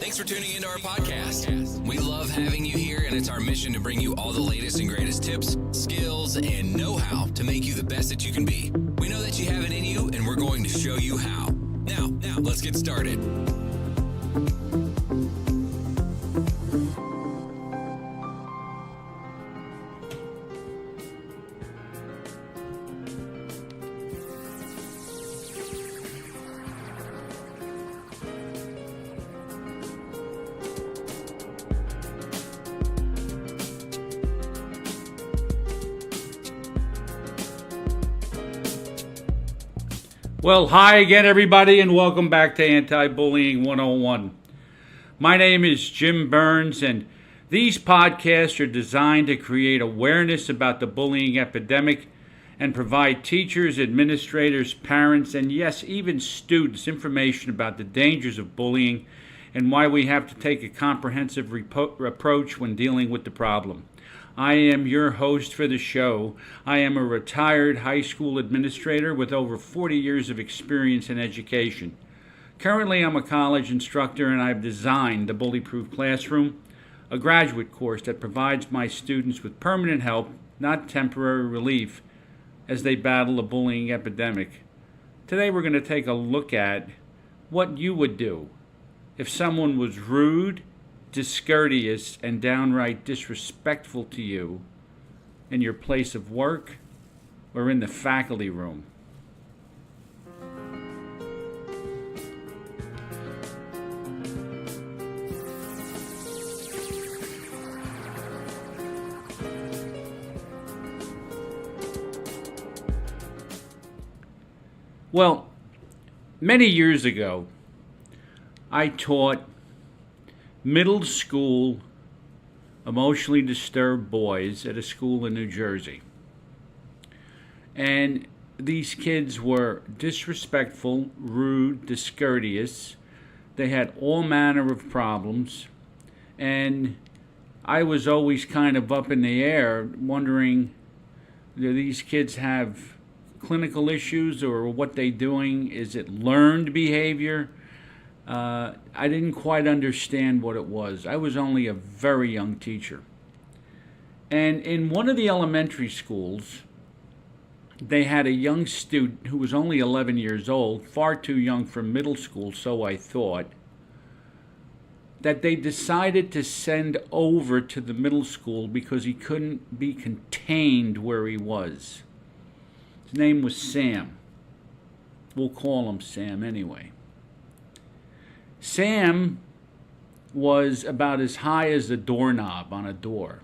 Thanks for tuning into our podcast. We love having you here, and it's our mission to bring you all the latest and greatest tips, skills, and know-how to make you the best that you can be. We know that you have it in you, and we're going to show you how. Now, let's get started. Well, hi again, everybody, and welcome back to Anti-Bullying 101. My name is Jim Burns, and these podcasts are designed to create awareness about the bullying epidemic and provide teachers, administrators, parents, and yes, even students information about the dangers of bullying and why we have to take a comprehensive approach when dealing with the problem. I am your host for the show. I am a retired high school administrator with over 40 years of experience in education. Currently, I'm a college instructor, and I've designed the Bully-Proof Classroom, a graduate course that provides my students with permanent help, not temporary relief, as they battle the bullying epidemic. Today, we're going to take a look at what you would do if someone was rude, discourteous, and downright disrespectful to you in your place of work or in the faculty room. Well, many years ago, I taught middle school emotionally disturbed boys at a school in New Jersey. And these kids were disrespectful, rude, discourteous. They had all manner of problems. And I was always kind of up in the air wondering, do these kids have clinical issues, or what they doing? Is it learned behavior? I didn't quite understand what it was. I was only a very young teacher. And in one of the elementary schools, they had a young student who was only 11 years old, far too young for middle school, so I thought, that they decided to send over to the middle school because he couldn't be contained where he was. His name was Sam. We'll call him Sam anyway. Sam was about as high as a doorknob on a door.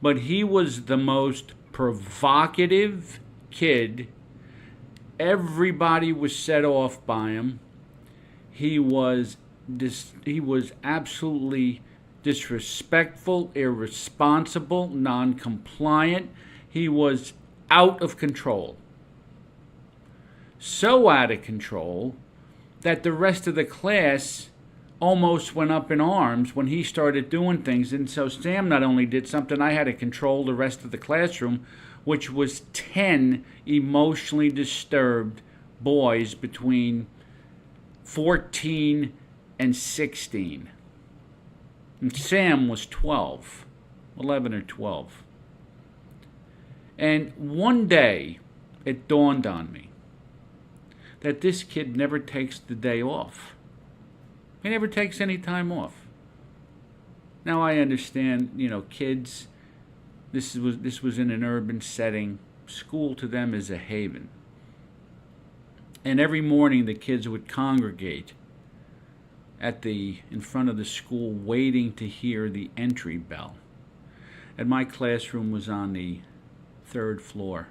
But he was the most provocative kid. Everybody was set off by him. He was absolutely disrespectful, irresponsible, non-compliant. He was out of control. So out of control that the rest of the class almost went up in arms when he started doing things. And so Sam not only did something, I had to control the rest of the classroom, which was 10 emotionally disturbed boys between 14 and 16. And Sam was 11 or 12. And one day, it dawned on me that this kid never takes the day off. He never takes any time off. Now I understand, kids, this was in an urban setting. School to them is a haven. And every morning the kids would congregate in front of the school waiting to hear the entry bell. And my classroom was on the 3rd floor.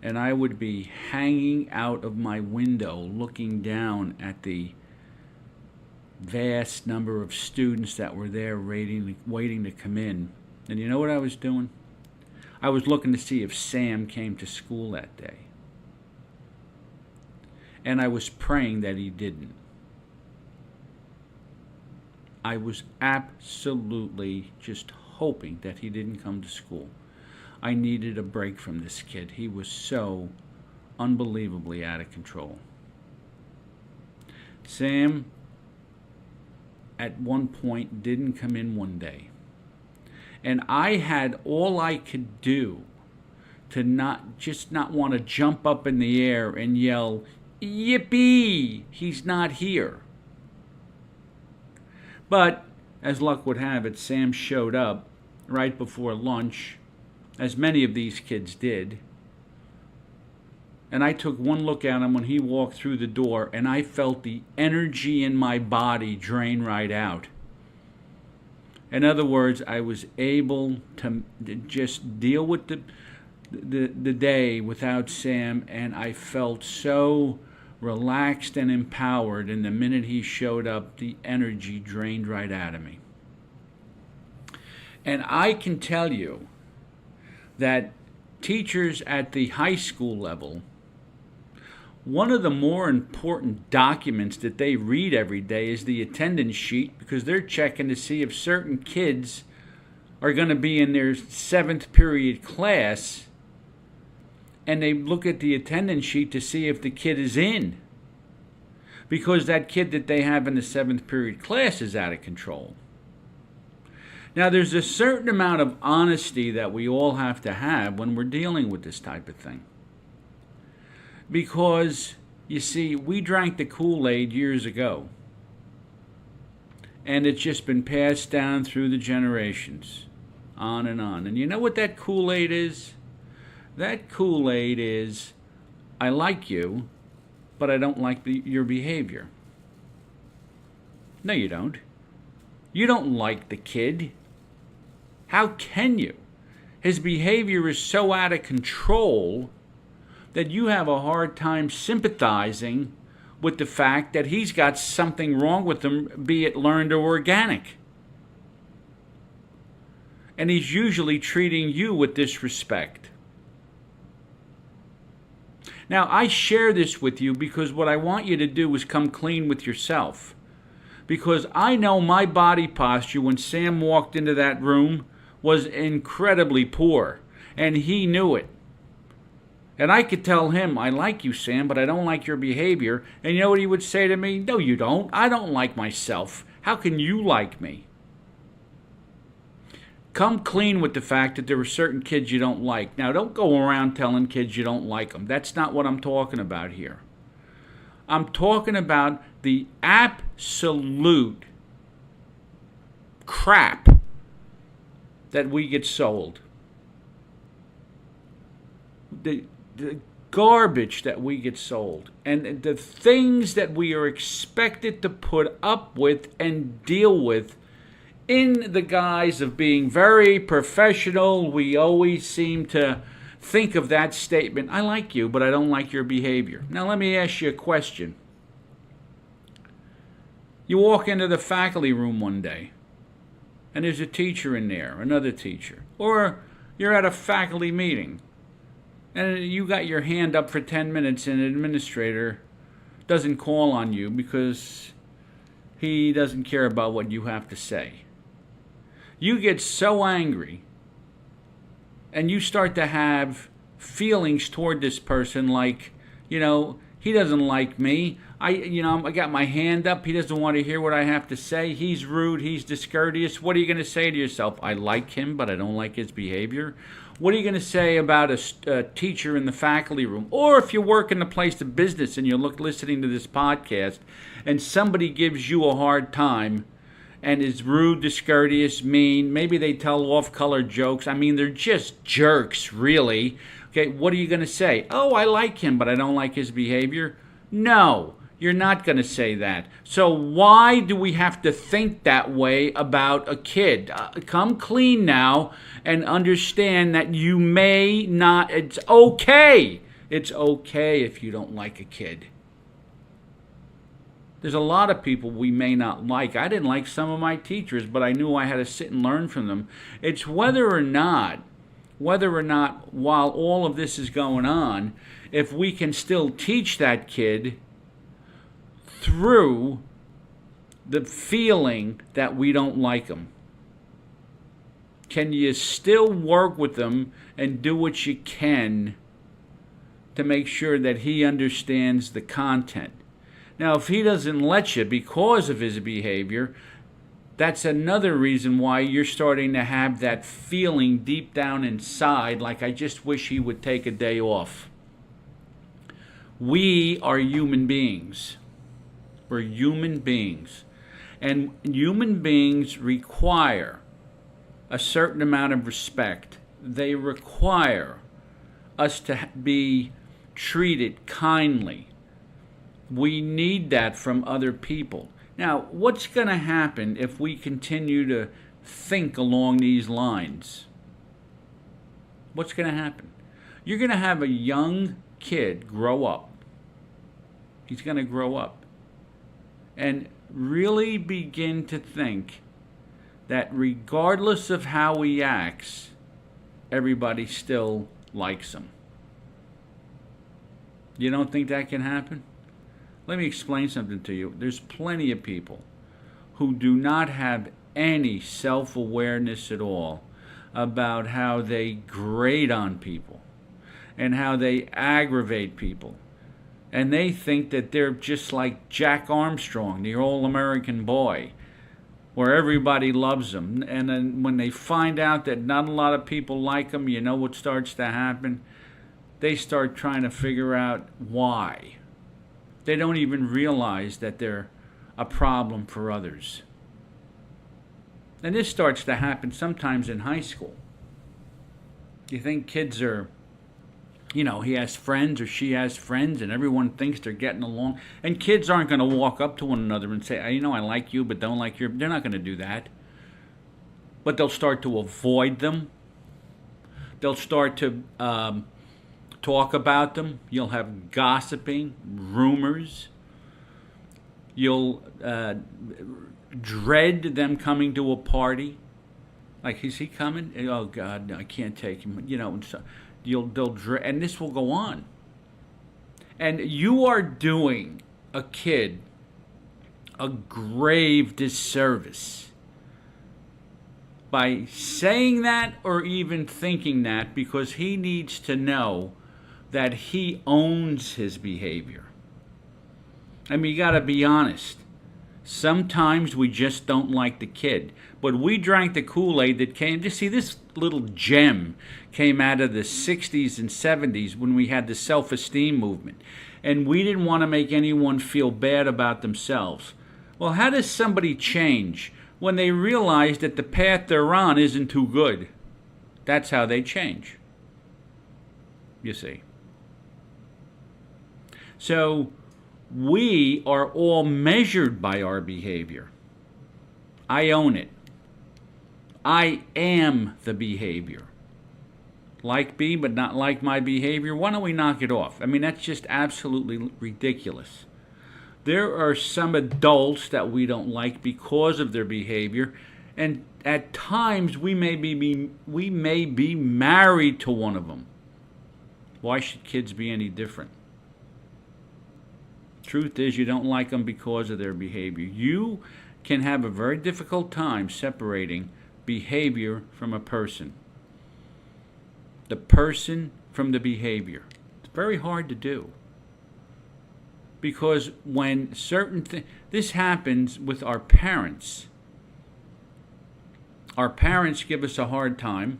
And I would be hanging out of my window looking down at the vast number of students that were there waiting to come in. And you know what I was doing? I was looking to see if Sam came to school that day. And I was praying that he didn't. I was absolutely just hoping that he didn't come to school. I needed a break from this kid. He was so unbelievably out of control. Sam at one point didn't come in one day. And I had all I could do to not want to jump up in the air and yell, "Yippee! He's not here." But as luck would have it, Sam showed up right before lunch, as many of these kids did. And I took one look at him when he walked through the door, and I felt the energy in my body drain right out. In other words, I was able to just deal with the day without Sam, and I felt so relaxed and empowered. And the minute he showed up, the energy drained right out of me. And I can tell you that teachers at the high school level, one of the more important documents that they read every day is the attendance sheet, because they're checking to see if certain kids are going to be in their 7th period class, and they look at the attendance sheet to see if the kid is in, because that kid that they have in the 7th period class is out of control. Now, there's a certain amount of honesty that we all have to have when we're dealing with this type of thing. Because, you see, we drank the Kool-Aid years ago. And it's just been passed down through the generations, on and on. And you know what that Kool-Aid is? That Kool-Aid is, I like you, but I don't like your behavior. No, you don't. You don't like the kid. How can you? His behavior is so out of control that you have a hard time sympathizing with the fact that he's got something wrong with him, be it learned or organic. And he's usually treating you with disrespect. Now, I share this with you because what I want you to do is come clean with yourself. Because I know my body posture when Sam walked into that room was incredibly poor, and he knew it. And I could tell him, "I like you, Sam, but I don't like your behavior." And you know what he would say to me? "No, you don't. I don't like myself. How can you like me?" Come clean with the fact that there are certain kids you don't like. Now, don't go around telling kids you don't like them. That's not what I'm talking about here. I'm talking about the absolute crap that we get sold. The garbage that we get sold. And the things that we are expected to put up with and deal with in the guise of being very professional. We always seem to think of that statement, "I like you, but I don't like your behavior." Now, let me ask you a question. You walk into the faculty room one day, and there's a teacher in there, another teacher. Or you're at a faculty meeting, and you got your hand up for 10 minutes, and an administrator doesn't call on you because he doesn't care about what you have to say. You get so angry, and you start to have feelings toward this person like, he doesn't like me. I got my hand up. He doesn't want to hear what I have to say. He's rude. He's discourteous. What are you going to say to yourself? "I like him, but I don't like his behavior." What are you going to say about a teacher in the faculty room? Or if you work in the place of business and you're listening to this podcast and somebody gives you a hard time and is rude, discourteous, mean, maybe they tell off-color jokes. I mean, they're just jerks, really. Okay, what are you going to say? "Oh, I like him, but I don't like his behavior." No, you're not going to say that. So why do we have to think that way about a kid? Come clean now and understand that you may not, it's okay. It's okay if you don't like a kid. There's a lot of people we may not like. I didn't like some of my teachers, but I knew I had to sit and learn from them. It's whether or not, while all of this is going on, if we can still teach that kid through the feeling that we don't like them. Can you still work with them and do what you can to make sure that he understands the content? Now, if he doesn't let you because of his behavior, that's another reason why you're starting to have that feeling deep down inside, like, I just wish he would take a day off. We are human beings. We're human beings. And human beings require a certain amount of respect. They require us to be treated kindly. We need that from other people. Now, what's going to happen if we continue to think along these lines? What's going to happen? You're going to have a young kid grow up. He's going to grow up and really begin to think that regardless of how he acts, everybody still likes him. You don't think that can happen? Let me explain something to you. There's plenty of people who do not have any self-awareness at all about how they grate on people and how they aggravate people. And they think that they're just like Jack Armstrong, the all-American boy, where everybody loves him. And then when they find out that not a lot of people like him, you know what starts to happen? They start trying to figure out why. They don't even realize that they're a problem for others. And this starts to happen sometimes in high school. You think kids are, he has friends or she has friends and everyone thinks they're getting along. And kids aren't going to walk up to one another and say, I like you but don't like your... They're not going to do that. But they'll start to avoid them. They'll start to talk about them. You'll have gossiping, rumors. You'll dread them coming to a party. Like, is he coming? Oh God, no, I can't take him. And so they'll dread, and this will go on. And you are doing a kid a grave disservice by saying that or even thinking that, because he needs to know that he owns his behavior. I mean, you got to be honest. Sometimes we just don't like the kid. But we drank the Kool-Aid that came... Just see, this little gem came out of the 60s and 70s when we had the self-esteem movement. And we didn't want to make anyone feel bad about themselves. Well, how does somebody change when they realize that the path they're on isn't too good? That's how they change. You see. So we are all measured by our behavior. I own it. I am the behavior. Like me, but not like my behavior. Why don't we knock it off? I mean, that's just absolutely ridiculous. There are some adults that we don't like because of their behavior, and at times we may be married to one of them. Why should kids be any different? Truth is, you don't like them because of their behavior. You can have a very difficult time separating behavior from a person. The person from the behavior. It's very hard to do. Because when certain things... This happens with our parents. Our parents give us a hard time.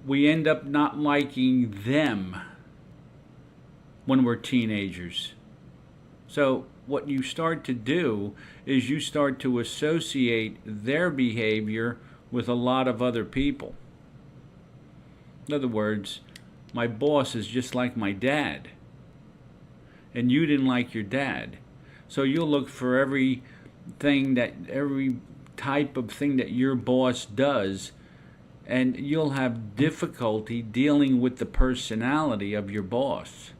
We end up not liking them when we're teenagers. So what you start to do is you start to associate their behavior with a lot of other people. In other words, my boss is just like my dad. And you didn't like your dad. So you'll look for every type of thing that your boss does, and you'll have difficulty dealing with the personality of your boss.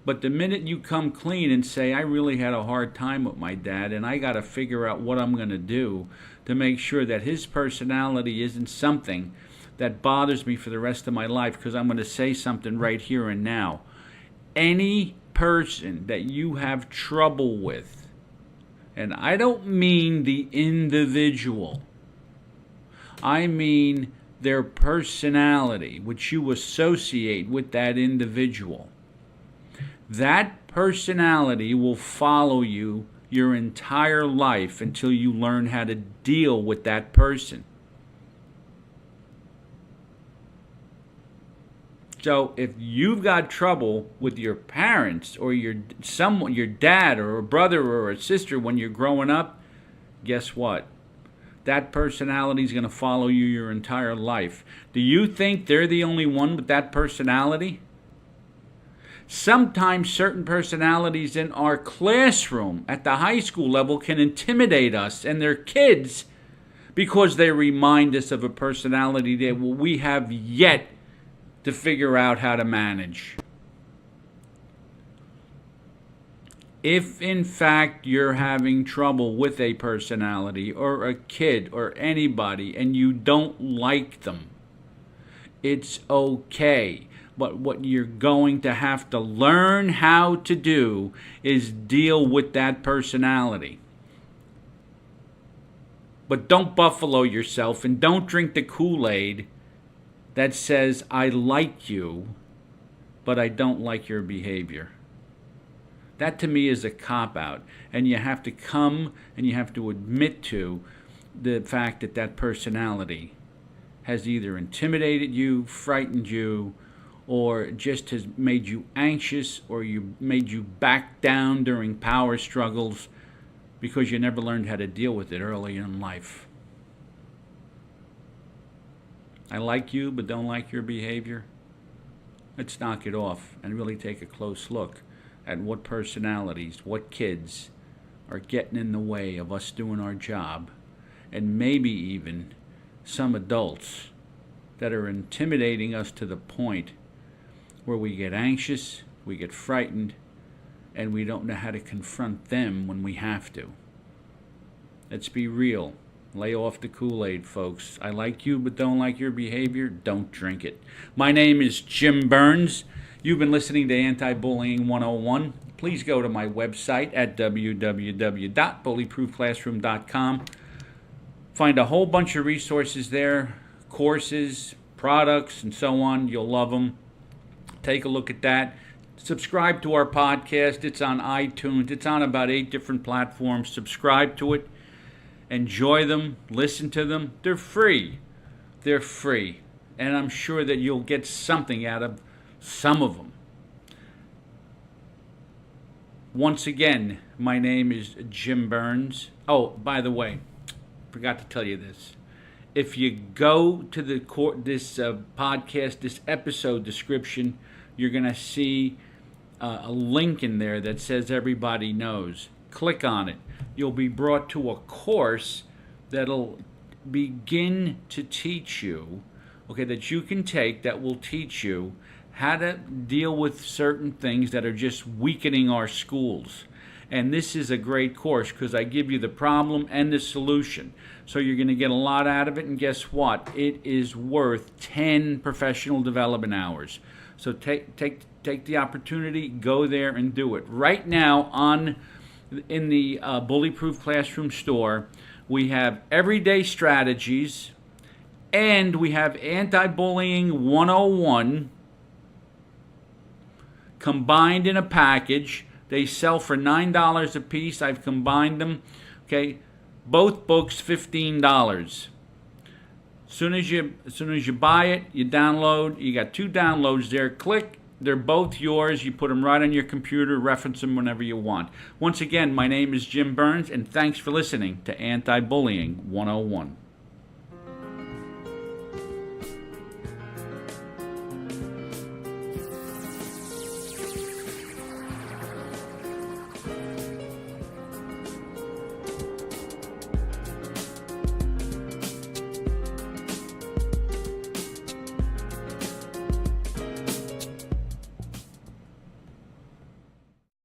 But the minute you come clean and say, I really had a hard time with my dad, and I got to figure out what I'm going to do to make sure that his personality isn't something that bothers me for the rest of my life, because I'm going to say something right here and now. Any person that you have trouble with, and I don't mean the individual, I mean their personality, which you associate with that individual. That personality will follow you your entire life until you learn how to deal with that person. So if you've got trouble with your parents or your dad or a brother or a sister when you're growing up, guess what? That personality is going to follow you your entire life. Do you think they're the only one with that personality? Sometimes certain personalities in our classroom at the high school level can intimidate us and their kids because they remind us of a personality that we have yet to figure out how to manage. If in fact you're having trouble with a personality or a kid or anybody and you don't like them, it's okay. But what you're going to have to learn how to do is deal with that personality. But don't buffalo yourself and don't drink the Kool-Aid that says, I like you, but I don't like your behavior. That to me is a cop-out. And you have to come and you have to admit to the fact that that personality has either intimidated you, frightened you, or just has made you anxious, or made you back down during power struggles because you never learned how to deal with it early in life. I like you but don't like your behavior. Let's knock it off and really take a close look at what personalities, what kids are getting in the way of us doing our job, and maybe even some adults that are intimidating us to the point where we get anxious, we get frightened, and we don't know how to confront them when we have to. Let's be real. Lay off the Kool-Aid, folks. I like you but don't like your behavior. Don't drink it. My name is Jim Burns. You've been listening to Anti-Bullying 101. Please go to my website at www.bullyproofclassroom.com. Find a whole bunch of resources there, courses, products, and so on. You'll love them. Take a look at that. Subscribe to our podcast. It's on iTunes. It's on about 8 different platforms. Subscribe to it. Enjoy them. Listen to them. They're free. They're free. And I'm sure that you'll get something out of some of them. Once again, my name is Jim Burns. Oh, by the way, forgot to tell you this. If you go to this podcast, this episode description, you're going to see a link in there that says Everybody Knows. Click on it. You'll be brought to a course that'll begin to teach you, that you can take, that will teach you how to deal with certain things that are just weakening our schools. And this is a great course because I give you the problem and the solution. So you're going to get a lot out of it, and guess what? It is worth 10 professional development hours. So take the opportunity, go there and do it. Right now in the Bullyproof Classroom store, we have everyday strategies, and we have Anti-Bullying 101 combined in a package. They sell for $9 a piece. I've combined them. Both books $15. As soon as you buy it, you download. You got 2 downloads there. Click. They're both yours. You put them right on your computer. Reference them whenever you want. Once again, my name is Jim Burns, and thanks for listening to Anti-Bullying 101.